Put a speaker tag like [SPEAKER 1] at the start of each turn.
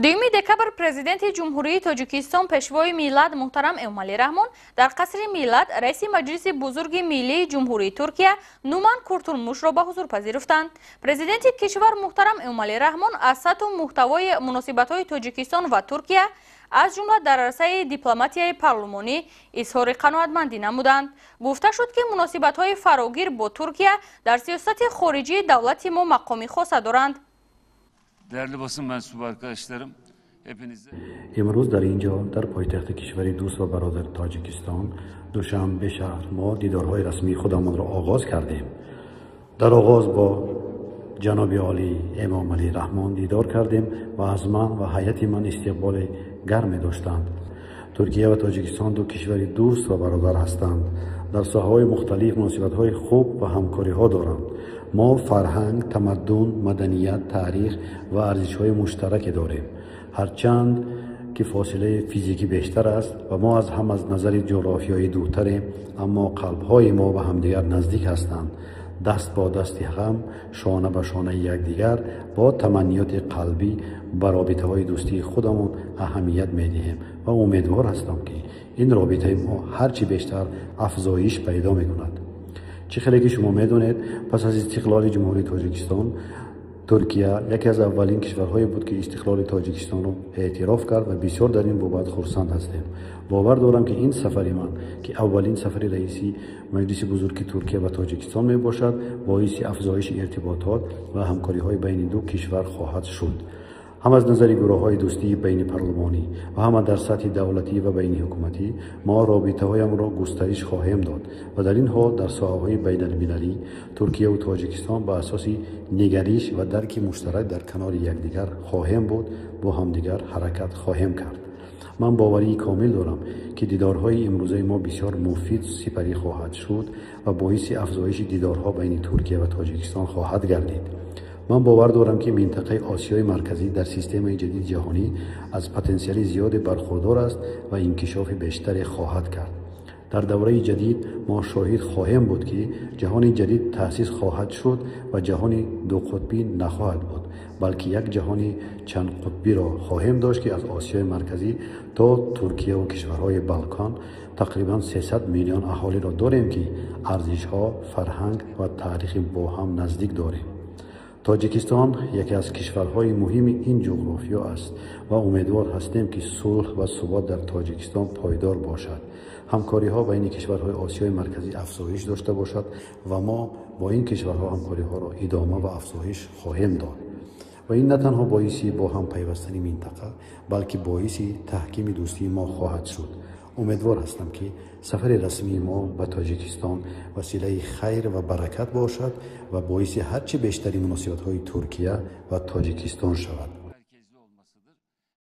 [SPEAKER 1] دوم دکبر پرزیدنت جمهوری تاجیکستان پیشوای میلاد محترم امامعلی رحمان در قصر میلاد رئیس مجلس بزرگ ملی جمهوری ترکیه نومان کورتولموش را به حضور پذیرفتند. پرزیدنت کشور محترم امامعلی رحمان از سطح و محتوای مناسبت‌های تاجیکستان و ترکیه از جمله در عرصه دیپلماتیای پارلمانی اظهار قناعتمندی نمودند. گفته شد که مناسبت‌های فراگیر با ترکیه در سیاست خارجی دولت ما مقامی خاص دارند.
[SPEAKER 2] Değerli basın mensubu arkadaşlarım, hepinize...
[SPEAKER 3] امروز در اینجا در پایتخت کشور دوست و برادر تاجیکستان دوشنبه شهر ما دیدارهای رسمی خودمان را آغاز کردیم. در آغاز با جناب عالی امامعلی رحمان دیدار کردیم و از من و هیئت من استقبال گرمی داشتند. ترکیه و تاجیکستان دو کشور دوست و برادر هستند. در ساحه‌های مختلف مناسبت‌های خوب و همکاری‌ها دارند. ما فرهنگ، تمدن، مدنیت، تاریخ و ارزش‌های مشترک داریم. هرچند که فاصله فیزیکی بیشتر است و ما از هم از نظر جغرافیایی دورتریم، اما قلب‌های ما به همدیگر نزدیک هستند. دست با دست هم، شانه به شانه یکدیگر با تمنیات قلبی به رابطه‌های دوستی خودمون اهمیت می‌دهیم و امیدوار هستم که این رابطه ما هرچی بیشتر افزایش پیدا می‌کند. چه که شما می‌دونید پس از استقلال جمهوری تاجیکستان ترکیه یکی از اولین کشورهایی بود که استقلال تاجیکستان را اعتراف کرد و بسیار در این بابت خرسند هستیم. باور دارم که این سفر من که اولین سفر رئیسی مجلس بزرگ ترکیه و تاجیکستان می باشد باعث افزایش ارتباطات و همکاری‌های بین دو کشور خواهد شد. هم از نظر گروه‌های دوستی بین پارلمانی و هم در سطح دولتی و بین حکومتی ما رابطه‌هایم را گسترش خواهیم داد و در این حال در ساحه‌های بین‌المللی ترکیه و تاجیکستان با اساس نگرش و درک مشترک در کنار یکدیگر خواهیم بود، با همدیگر حرکت خواهیم کرد. من باوری کامل دارم که دیدارهای امروزه ما بسیار مفید سپری خواهد شد و باعث افزایش دیدارها بین ترکیه و تاجیکستان خواهد گردید. من باور دارم که منطقه آسیای مرکزی در سیستم جدید جهانی از پتانسیل زیاد برخوردار است و انکشاف بیشتری خواهد کرد. در دوره جدید ما شاهد خواهیم بود که جهان جدید تأسیس خواهد شد و جهان دو قطبی نخواهد بود، بلکه یک جهان چند قطبی را خواهیم داشت که از آسیای مرکزی تا ترکیه و کشورهای بالکان تقریبا 300 میلیون اهالی را داریم که ارزش‌ها، فرهنگ و تاریخ با هم نزدیک داریم. تاجیکستان یکی از کشورهای مهم این جغرافیا است و امیدوار هستیم که صلح و ثبات در تاجیکستان پایدار باشد. همکاری‌ها بین کشورهای آسیای مرکزی افزایش داشته باشد و ما با این کشورها همکاری‌ها را ادامه و افزایش خواهیم داد. و این نه تنها باعث با هم پیوستن منطقه بلکه باعث تحکیم دوستی ما خواهد شد. امیدوار هستم که سفر رسمی ما به تاجیکستان وسیله خیر و برکت باشد و باعث هرچه بیشتری مناسبت‌های ترکیه و تاجیکستان شود.